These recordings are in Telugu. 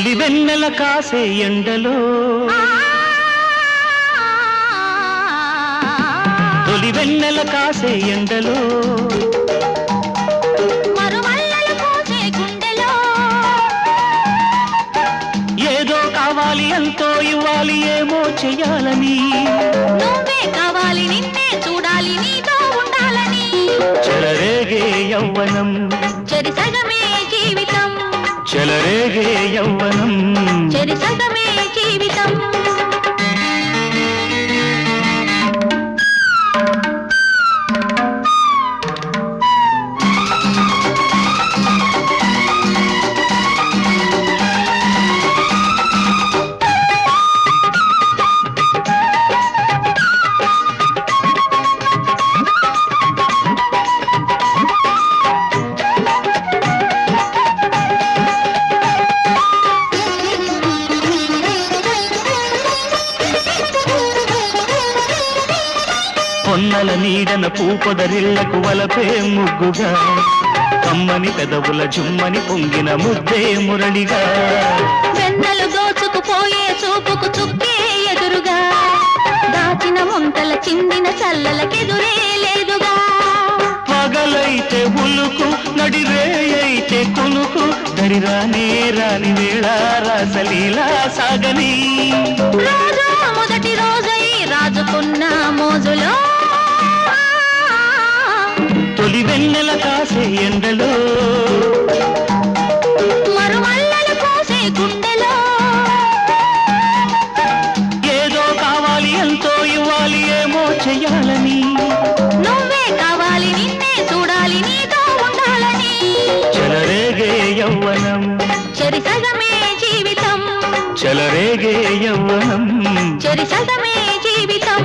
తొలి వెన్నెల కాసే ఎండలో తొలి వెన్నెల కాసే ఎండలో మరుమల్లెలు పూసే గుండెలో ఏదో కావాలి ఎంతో ఇవ్వాలి ఏమో చెయ్యాలని నువ్వే కావాలి నిన్నే చూడాలి నీతో ఉండాలని చెలరేగే యవ్వనం చెరిసగమే జీవితం చెలరేగే యవ్వనం చెరిసగమే జీవితం పొన్నల నీడన పూపొదరిళ్లకు వలపే ముగ్గుగా కమ్మని పెదవుల జుమ్మని పొంగిన ముద్దే మురళిగా వెన్నెలు దోచుకుపోయే చూపుకు చుక్కే ఎదురుగా దాచిన ముంతల చిందిన చల్లలకెదురే లేదుగా పగలైతే ఉలుకు నడిరే అయితే కొనుకు దరిరానే రాని వేళ రాసలీలా సాగని రోజు మొదటి రోజై రాజుకున్న మోజులో తొలి వెన్నెల కాసే ఎండలో మరుమల్లెలు పూసే గుండెలో ఏదో కావాలి ఎంతో ఇవ్వాలి ఏమో చెయ్యాలని నువ్వే కావాలి నిన్నే చూడాలి నీతో ఉండాలని చెలరేగే యవ్వనం చెరిసగమే జీవితం చెలరేగే యవ్వనం చెరిసగమే జీవితం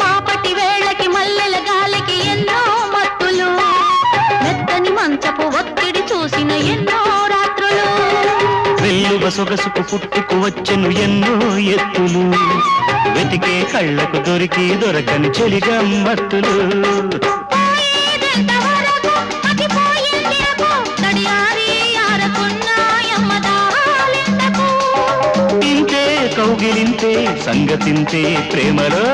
మాపటి వేళకి మల్లెల గాలికి ఎన్నో మత్తులు మెత్తని మంచపు ఒత్తిడి చూసిన ఎన్నో రాత్రులు వెల్లువ సొగసుకు పుట్టుకు వచ్చెను ఎన్నో ఎత్తులు వెతికే కళ్ళకు దొరికి దొరకని చెలిగా మత్తులు పోయేదెంత వరకు మతిపోయిందెరకు తడియారి ఆరకున్న యమ్మదాలెంతకు ఇంతే కౌగిలింతే సంగతింతే ప్రేమలో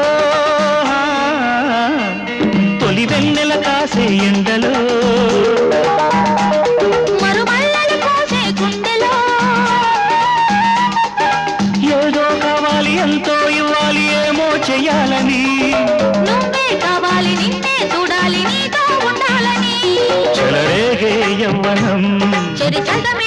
తొలి వెన్నెల కాసే ఎండలో మరుమల్లెలు పూసే గుండెలో ఏదో కావాలి ఎంతో ఇవ్వాలి ఏమో చెయ్యాలని నువ్వే కావాలి నిన్నే చూడాలి నీతో ఉండాలని చెలరేగే యవ్వనం చెరిసగమే